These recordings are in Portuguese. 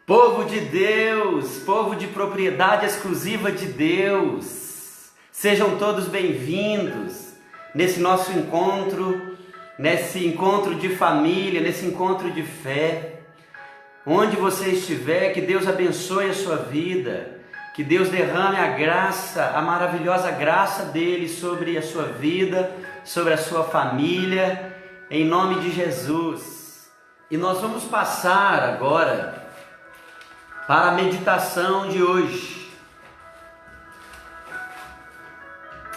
Povo de Deus, povo de propriedade exclusiva de Deus, sejam todos bem-vindos nesse nosso encontro, nesse encontro de família, nesse encontro de fé. Onde você estiver, que Deus abençoe a sua vida, que Deus derrame a graça, a maravilhosa graça dele sobre a sua vida, sobre a sua família, em nome de Jesus. E nós vamos passar agora para a meditação de hoje.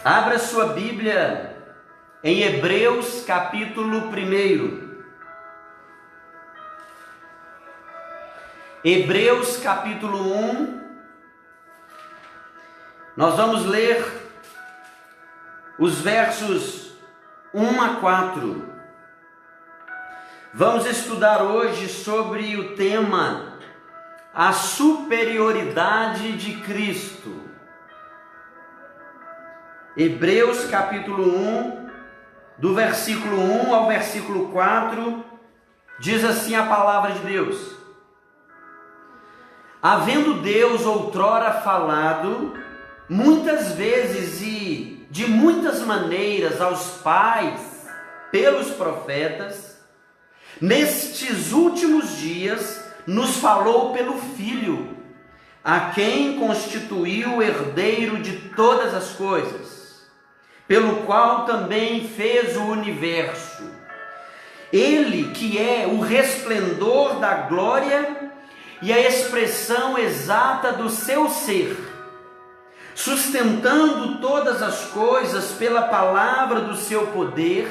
Abra sua Bíblia em Hebreus capítulo 1. Hebreus capítulo 1. Nós vamos ler os versos 1 a 4. Vamos estudar hoje sobre o tema a superioridade de Cristo. Hebreus capítulo 1, do versículo 1 ao versículo 4, diz assim a palavra de Deus: havendo Deus outrora falado muitas vezes e de muitas maneiras aos pais pelos profetas, nestes últimos dias nos falou pelo Filho, a quem constituiu o herdeiro de todas as coisas, pelo qual também fez o universo. Ele que é o resplendor da glória e a expressão exata do seu ser, sustentando todas as coisas pela palavra do seu poder,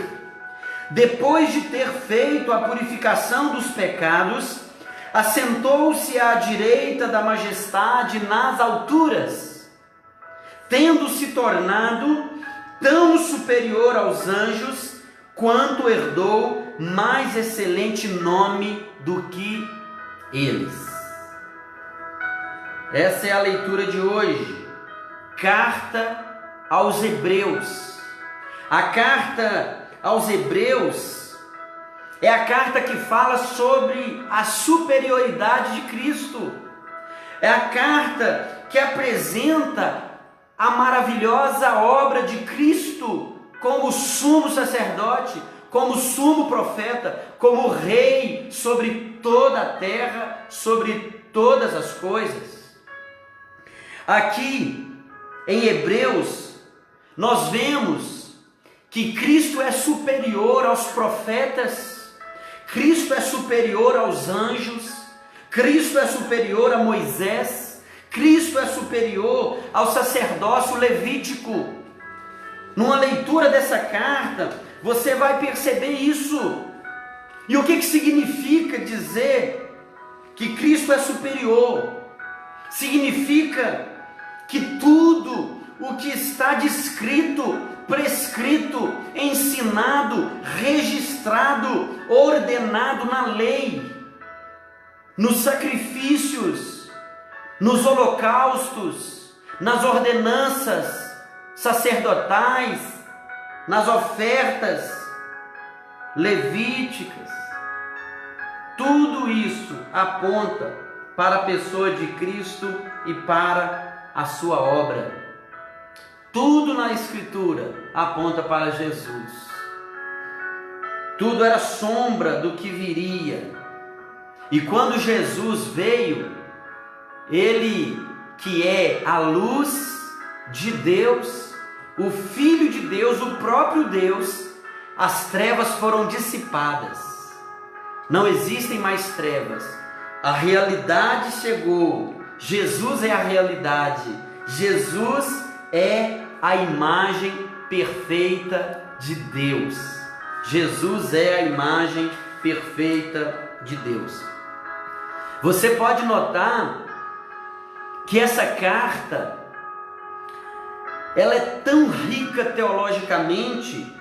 depois de ter feito a purificação dos pecados, assentou-se à direita da majestade nas alturas, tendo se tornado tão superior aos anjos, quanto herdou mais excelente nome do que eles. Essa é a leitura de hoje. Carta aos Hebreus. A carta aos Hebreus é a carta que fala sobre a superioridade de Cristo. É a carta que apresenta a maravilhosa obra de Cristo como sumo sacerdote, como sumo profeta, como rei sobre toda a terra, sobre todas as coisas. Aqui em Hebreus, nós vemos que Cristo é superior aos profetas, Cristo é superior aos anjos, Cristo é superior a Moisés, Cristo é superior ao sacerdócio levítico. Numa leitura dessa carta, você vai perceber isso. E o que significa dizer que Cristo é superior? Significa que tudo o que está descrito, prescrito, ensinado, registrado, ordenado na lei, nos sacrifícios, nos holocaustos, nas ordenanças sacerdotais, nas ofertas levíticas, tudo isso aponta para a pessoa de Cristo e para a sua obra. Tudo na Escritura aponta para Jesus. Tudo era sombra do que viria. E quando Jesus veio, Ele que é a luz de Deus, o Filho de Deus, o próprio Deus, as trevas foram dissipadas. Não existem mais trevas. A realidade chegou. Jesus é a realidade. Jesus é a imagem perfeita de Deus. Jesus é a imagem perfeita de Deus. Você pode notar que essa carta, ela é tão rica teologicamente,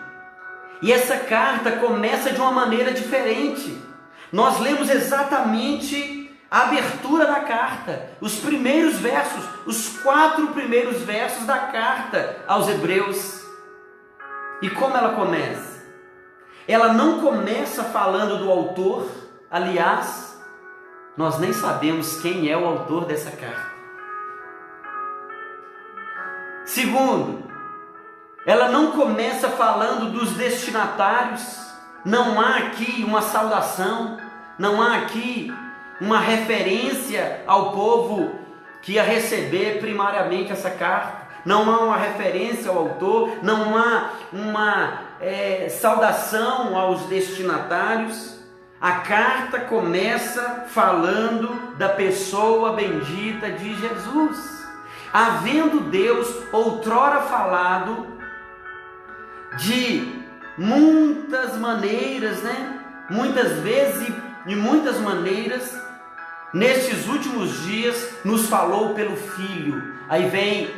e essa carta começa de uma maneira diferente. Nós lemos exatamente a abertura da carta, os primeiros versos, os 4 primeiros versos da carta aos Hebreus. E como ela começa? Ela não começa falando do autor, aliás, nós nem sabemos quem é o autor dessa carta. Segundo, ela não começa falando dos destinatários, não há aqui uma saudação, não há aqui uma referência ao povo que ia receber primariamente essa carta, não há uma referência ao autor, não há uma saudação aos destinatários. A carta começa falando da pessoa bendita de Jesus. Havendo Deus outrora falado de muitas maneiras, muitas vezes e de muitas maneiras, nestes últimos dias nos falou pelo Filho. Aí vem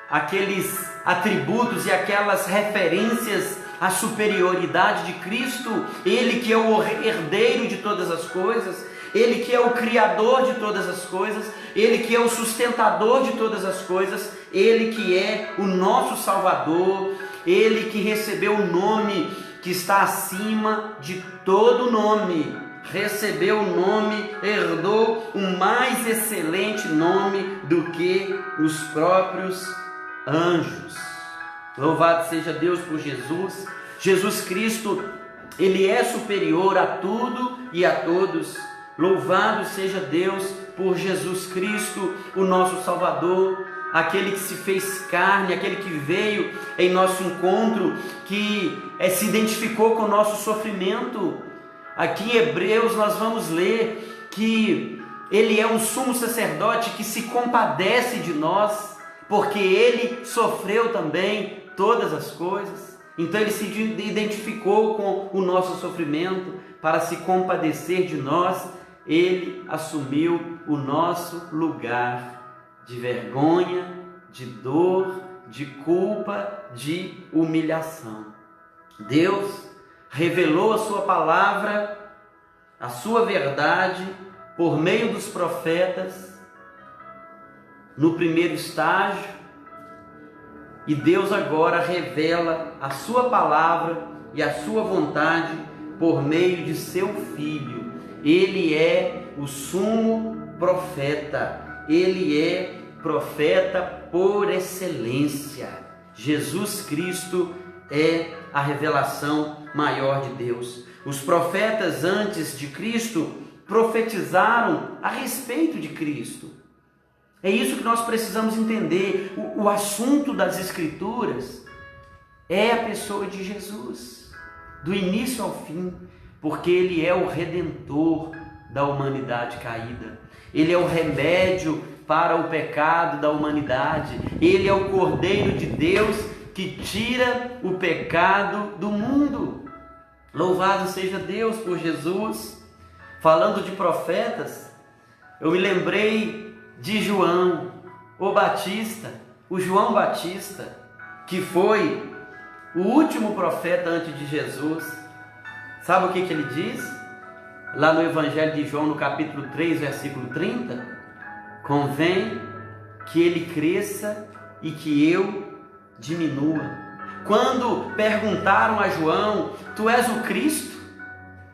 aqueles atributos e aquelas referências à superioridade de Cristo, Ele que é o herdeiro de todas as coisas, Ele que é o criador de todas as coisas, Ele que é o sustentador de todas as coisas, Ele que é o nosso Salvador, Ele que recebeu o nome que está acima de todo nome, recebeu o nome, herdou o mais excelente nome do que os próprios anjos. Louvado seja Deus por Jesus. Jesus Cristo, Ele é superior a tudo e a todos. Louvado seja Deus por Jesus Cristo, o nosso Salvador, aquele que se fez carne, aquele que veio em nosso encontro, que se identificou com o nosso sofrimento. Aqui em Hebreus nós vamos ler que Ele é um sumo sacerdote que se compadece de nós, porque Ele sofreu também todas as coisas. Então Ele se identificou com o nosso sofrimento para se compadecer de nós. Ele assumiu o nosso lugar de vergonha, de dor, de culpa, de humilhação. Deus revelou a sua palavra, a sua verdade, por meio dos profetas, no primeiro estágio, e Deus agora revela a sua palavra e a sua vontade por meio de seu Filho. Ele é o sumo profeta, ele é profeta por excelência. Jesus Cristo é a revelação maior de Deus. Os profetas antes de Cristo profetizaram a respeito de Cristo. É isso que nós precisamos entender. O assunto das Escrituras é a pessoa de Jesus, do início ao fim, porque Ele é o Redentor da humanidade caída. Ele é o remédio para o pecado da humanidade. Ele é o Cordeiro de Deus que tira o pecado do mundo. Louvado seja Deus por Jesus. Falando de profetas, eu me lembrei de João, o Batista, o João Batista, que foi o último profeta antes de Jesus. Sabe o que ele diz? Lá no Evangelho de João, no capítulo 3, versículo 30, convém que ele cresça e que eu diminua. Quando perguntaram a João, tu és o Cristo?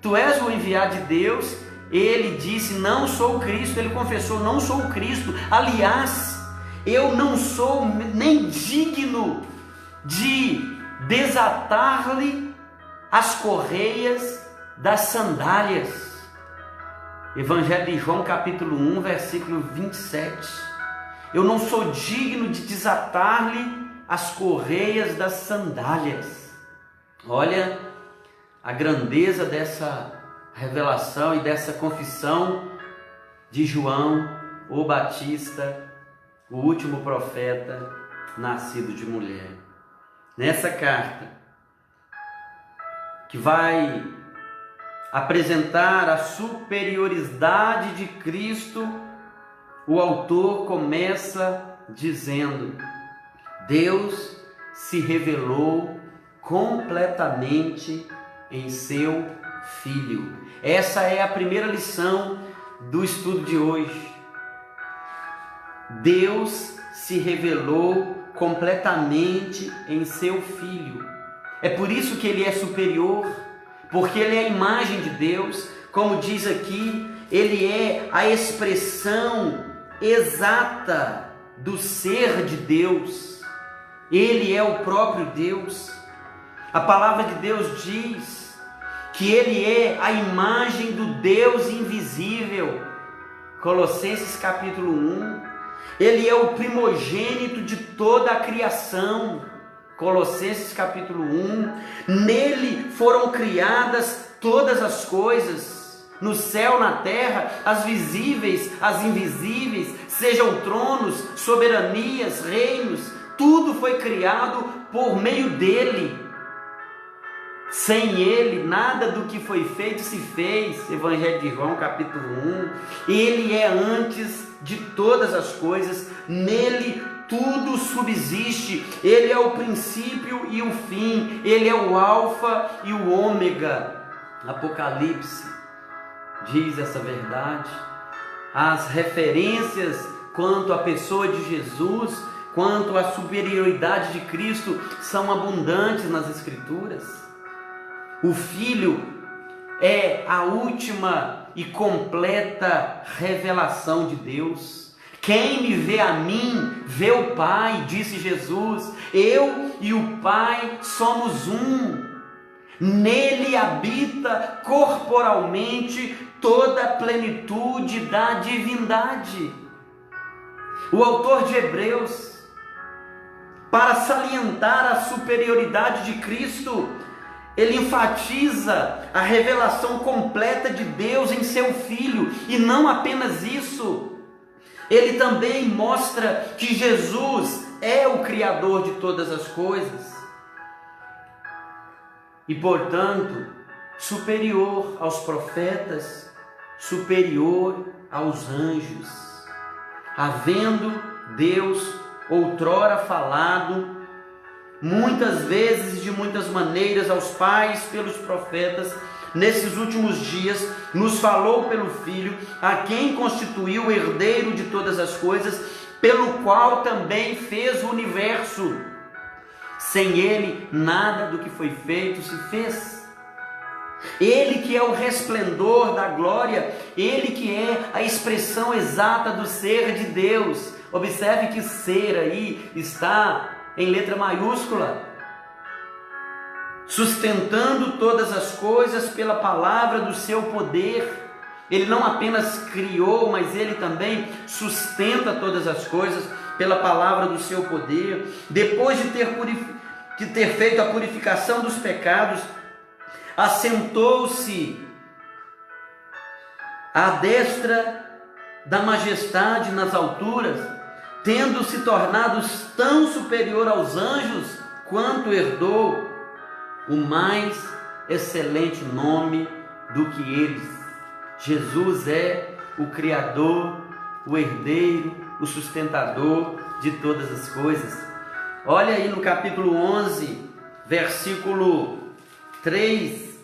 Tu és o enviado de Deus? Ele disse, não sou o Cristo. Ele confessou, não sou o Cristo. Aliás, eu não sou nem digno de desatar-lhe as correias das sandálias. Evangelho de João, capítulo 1, versículo 27. Eu não sou digno de desatar-lhe as correias das sandálias. Olha a grandeza dessa revelação e dessa confissão de João, o Batista, o último profeta nascido de mulher. Nessa carta, que vai apresentar a superioridade de Cristo, o autor começa dizendo: Deus se revelou completamente em seu Filho. Essa é a primeira lição do estudo de hoje. Deus se revelou completamente em seu Filho. É por isso que Ele é superior, porque Ele é a imagem de Deus. Como diz aqui, ele é a expressão exata do ser de Deus. Ele é o próprio Deus. A palavra de Deus diz que ele é a imagem do Deus invisível. Colossenses capítulo 1. Ele é o primogênito de toda a criação. Colossenses capítulo 1. Nele foram criadas todas as coisas, no céu, na terra, as visíveis, as invisíveis, sejam tronos, soberanias, reinos, tudo foi criado por meio dele. Sem ele, nada do que foi feito se fez. Evangelho de João, capítulo 1. Ele é antes de todas as coisas, nele tudo subsiste. Ele é o princípio e o fim, ele é o alfa e o ômega. Apocalipse diz essa verdade. As referências quanto à pessoa de Jesus, quanto à superioridade de Cristo, são abundantes nas Escrituras. O Filho é a última e completa revelação de Deus. Quem me vê a mim, vê o Pai, disse Jesus. Eu e o Pai somos um. Nele habita corporalmente toda a plenitude da divindade. O autor de Hebreus, para salientar a superioridade de Cristo, ele enfatiza a revelação completa de Deus em seu Filho, e não apenas isso, ele também mostra que Jesus é o Criador de todas as coisas, e portanto, superior aos profetas, superior aos anjos, havendo Deus outrora falado muitas vezes, de muitas maneiras, aos pais pelos profetas, nesses últimos dias nos falou pelo Filho, a quem constituiu o herdeiro de todas as coisas, pelo qual também fez o universo. Sem ele, nada do que foi feito se fez. Ele que é o resplendor da glória, ele que é a expressão exata do ser de Deus. Observe que ser aí está em letra maiúscula, sustentando todas as coisas pela palavra do seu poder. Ele não apenas criou, mas ele também sustenta todas as coisas pela palavra do seu poder. Depois de ter feito a purificação dos pecados, assentou-se à destra da majestade nas alturas, tendo se tornado tão superior aos anjos, quanto herdou o mais excelente nome do que eles. Jesus é o Criador, o herdeiro, o sustentador de todas as coisas. Olha aí no capítulo 11, versículo 3,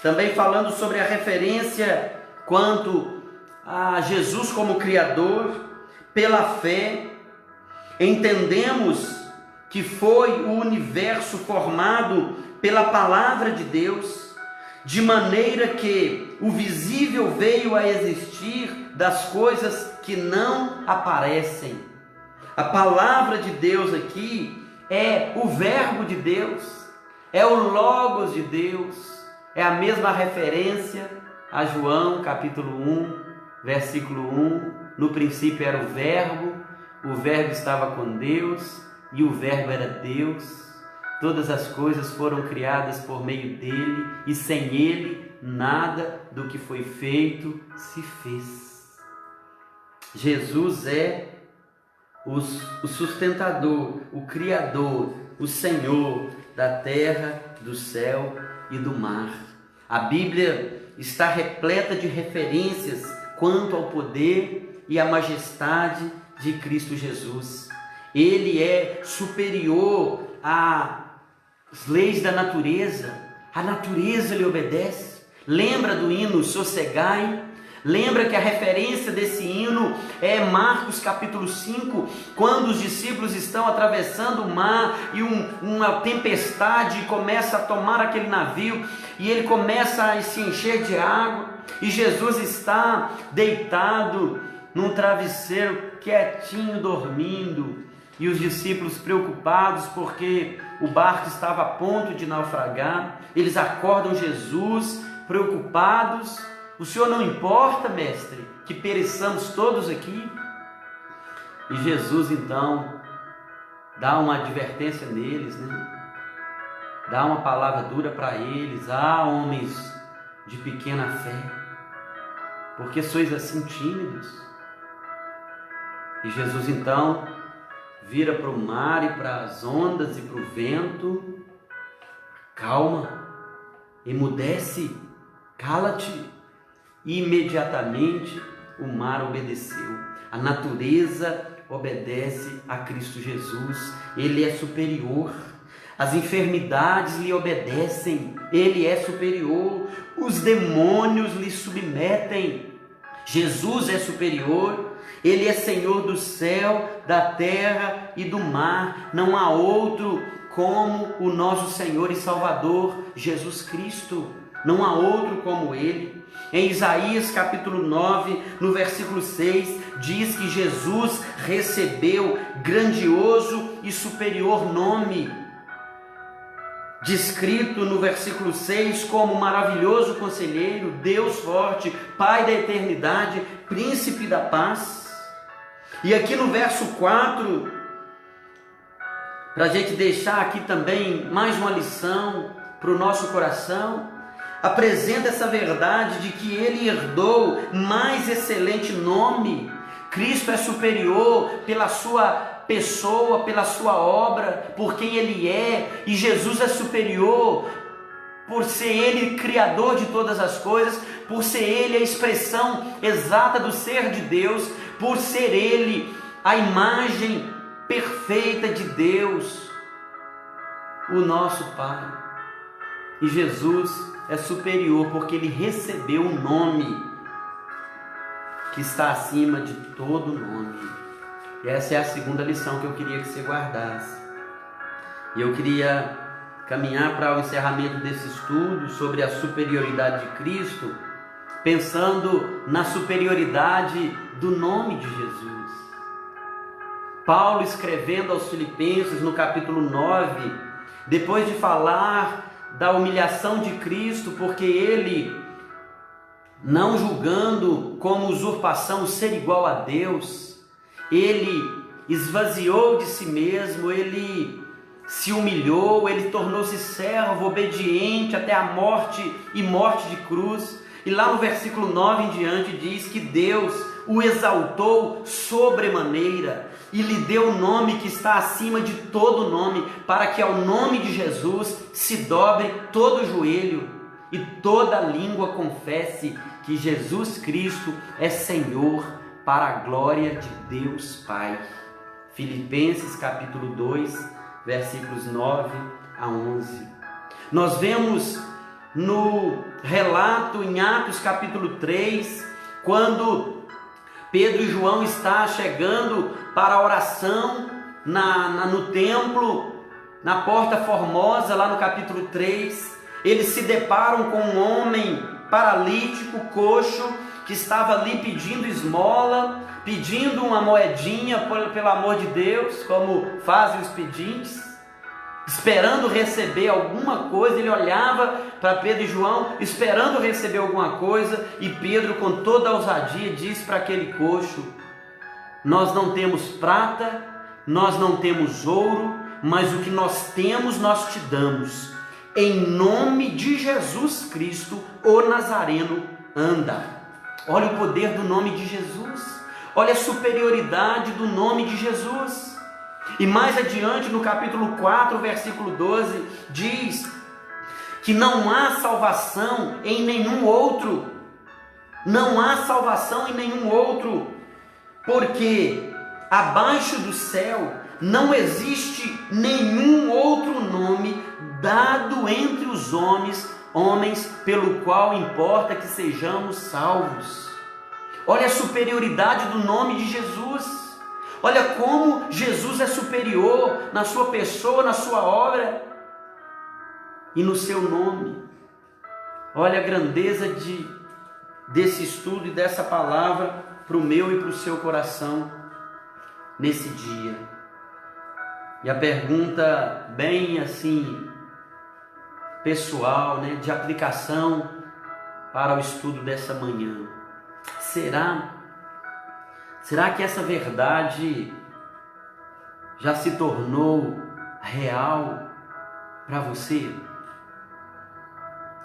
também falando sobre a referência quanto a Jesus como Criador. Pela fé, entendemos que foi o universo formado pela palavra de Deus, de maneira que o visível veio a existir das coisas que não aparecem. A palavra de Deus aqui é o verbo de Deus, é o logos de Deus, é a mesma referência a João capítulo 1, versículo 1. No princípio era o verbo estava com Deus e o verbo era Deus. Todas as coisas foram criadas por meio dele, e sem ele nada do que foi feito se fez. Jesus é o sustentador, o Criador, o Senhor da terra, do céu e do mar. A Bíblia está repleta de referências quanto ao poder e à majestade de Cristo Jesus. Ele é superior às leis da natureza. A natureza lhe obedece. Lembra do hino Sossegai? Lembra que a referência desse hino é Marcos capítulo 5, quando os discípulos estão atravessando o mar e uma tempestade começa a tomar aquele navio e ele começa a se encher de água e Jesus está deitado num travesseiro, quietinho, dormindo, e os discípulos preocupados porque o barco estava a ponto de naufragar. Eles acordam Jesus, preocupados. O Senhor não importa, mestre, que pereçamos todos aqui? E Jesus então dá uma advertência neles, dá uma palavra dura para eles: homens de pequena fé, porque sois assim tímidos? E Jesus então vira para o mar e para as ondas e para o vento: calma, emudece, cala-te. E imediatamente o mar obedeceu. A natureza obedece a Cristo Jesus. Ele é superior. As enfermidades lhe obedecem. Ele é superior. Os demônios lhe submetem. Jesus é superior. Ele é Senhor do céu, da terra e do mar. Não há outro como o nosso Senhor e Salvador Jesus Cristo. Não há outro como Ele. Em Isaías capítulo 9, no versículo 6, diz que Jesus recebeu grandioso e superior nome, descrito no versículo 6 como maravilhoso conselheiro, Deus forte, Pai da eternidade, príncipe da paz. E aqui no verso 4, para a gente deixar aqui também mais uma lição para o nosso coração, apresenta essa verdade de que Ele herdou mais excelente nome. Cristo é superior pela sua pessoa, pela sua obra, por quem Ele é, e Jesus é superior por ser Ele Criador de todas as coisas, por ser Ele a expressão exata do ser de Deus, por ser Ele a imagem perfeita de Deus, o nosso Pai. E Jesus é superior porque Ele recebeu um nome que está acima de todo nome. E essa é a segunda lição que eu queria que você guardasse. E eu queria caminhar para o encerramento desse estudo sobre a superioridade de Cristo, pensando na superioridade do nome de Jesus. Paulo, escrevendo aos Filipenses no capítulo 9, depois de falar da humilhação de Cristo, porque Ele, não julgando como usurpação o ser igual a Deus, Ele esvaziou de si mesmo, Ele se humilhou, Ele tornou-se servo, obediente até a morte e morte de cruz. E lá no versículo 9 em diante diz que Deus o exaltou sobremaneira e lhe deu o nome que está acima de todo nome, para que ao nome de Jesus se dobre todo o joelho e toda língua confesse que Jesus Cristo é Senhor, para a glória de Deus Pai. Filipenses capítulo 2, versículos 9 a 11. Nós vemos no relato em Atos capítulo 3, quando Pedro e João estão chegando para a oração no templo, na Porta Formosa, lá no capítulo 3, eles se deparam com um homem paralítico, coxo, que estava ali pedindo esmola, pedindo uma moedinha, pelo amor de Deus, como fazem os pedintes, esperando receber alguma coisa. Ele olhava para Pedro e João, esperando receber alguma coisa, e Pedro, com toda a ousadia, diz para aquele coxo: nós não temos prata, nós não temos ouro, mas o que nós temos nós te damos. Em nome de Jesus Cristo, o Nazareno, anda. Olha o poder do nome de Jesus, olha a superioridade do nome de Jesus. E mais adiante, no capítulo 4, versículo 12, diz que não há salvação em nenhum outro, não há salvação em nenhum outro, porque abaixo do céu não existe nenhum outro nome dado entre os homens pelo qual importa que sejamos salvos. Olha a superioridade do nome de Jesus. Olha como Jesus é superior na sua pessoa, na sua obra e no seu nome. Olha a grandeza desse estudo e dessa palavra para o meu e para o seu coração nesse dia. E a pergunta bem assim, pessoal, de aplicação para o estudo dessa manhã. Será que essa verdade já se tornou real para você?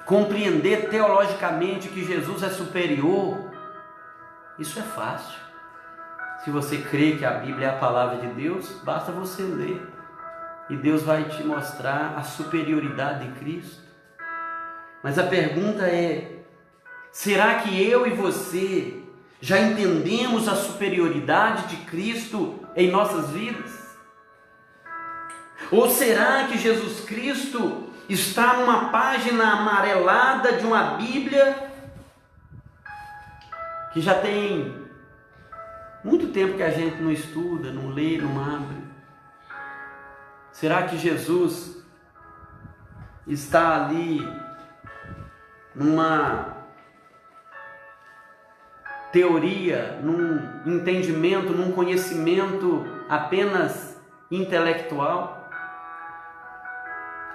Compreender teologicamente que Jesus é superior, isso é fácil. Se você crê que a Bíblia é a palavra de Deus, basta você ler e Deus vai te mostrar a superioridade de Cristo. Mas a pergunta é: será que eu e você já entendemos a superioridade de Cristo em nossas vidas? Ou será que Jesus Cristo está numa página amarelada de uma Bíblia que já tem muito tempo que a gente não estuda, não lê, não abre? Será que Jesus está ali numa teoria, num entendimento, num conhecimento apenas intelectual?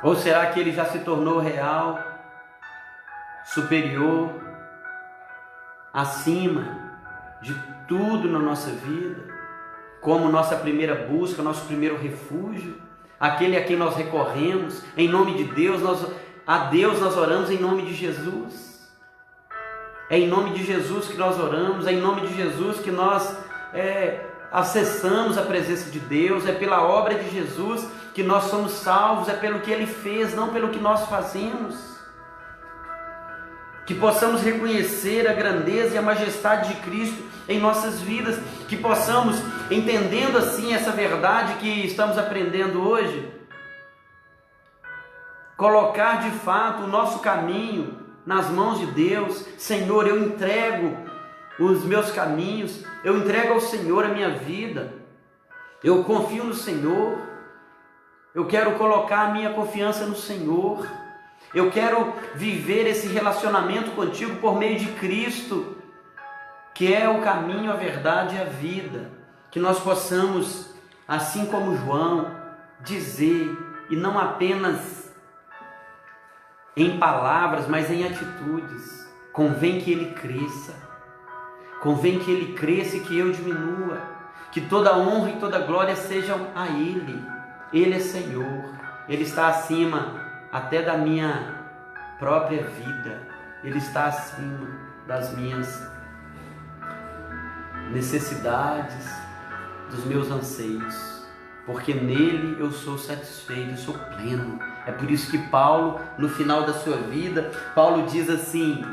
Ou será que ele já se tornou real, superior, acima de tudo na nossa vida, como nossa primeira busca, nosso primeiro refúgio, aquele a quem nós recorremos, em nome de Deus, a Deus nós oramos em nome de Jesus? É em nome de Jesus que nós oramos, é em nome de Jesus que nós acessamos a presença de Deus, é pela obra de Jesus que nós somos salvos, é pelo que Ele fez, não pelo que nós fazemos. Que possamos reconhecer a grandeza e a majestade de Cristo em nossas vidas, que possamos, entendendo assim essa verdade que estamos aprendendo hoje, colocar de fato o nosso caminho nas mãos de Deus. Senhor, eu entrego os meus caminhos, eu entrego ao Senhor a minha vida, eu confio no Senhor, eu quero colocar a minha confiança no Senhor, eu quero viver esse relacionamento contigo por meio de Cristo, que é o caminho, a verdade e a vida. Que nós possamos, assim como João, dizer, e não apenas em palavras, mas em atitudes: convém que Ele cresça, convém que Ele cresça e que eu diminua, que toda honra e toda glória sejam a Ele. Ele é Senhor, Ele está acima até da minha própria vida, Ele está acima das minhas necessidades, dos meus anseios, porque nele eu sou satisfeito, eu sou pleno. É por isso que Paulo, no final da sua vida, Paulo diz assim: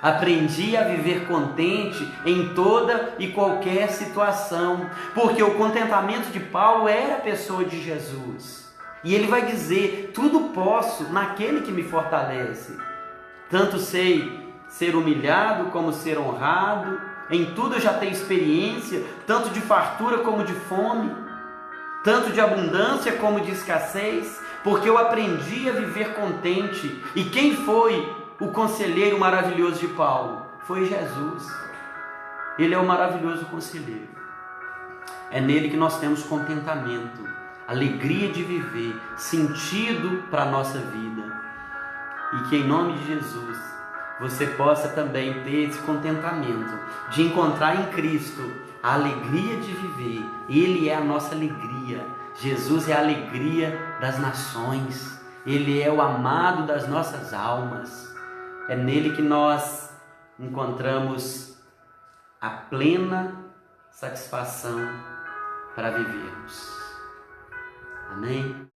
aprendi a viver contente em toda e qualquer situação, porque o contentamento de Paulo era a pessoa de Jesus. E ele vai dizer: tudo posso naquele que me fortalece. Tanto sei ser humilhado como ser honrado, em tudo eu já tenho experiência, tanto de fartura como de fome, tanto de abundância como de escassez, porque eu aprendi a viver contente. E quem foi o conselheiro maravilhoso de Paulo? Foi Jesus. Ele é o maravilhoso conselheiro. É nele que nós temos contentamento, alegria de viver, sentido para a nossa vida. E que em nome de Jesus você possa também ter esse contentamento de encontrar em Cristo a alegria de viver. Ele é a nossa alegria. Jesus é a alegria das nações. Ele é o amado das nossas almas. É nele que nós encontramos a plena satisfação para vivermos. Amém?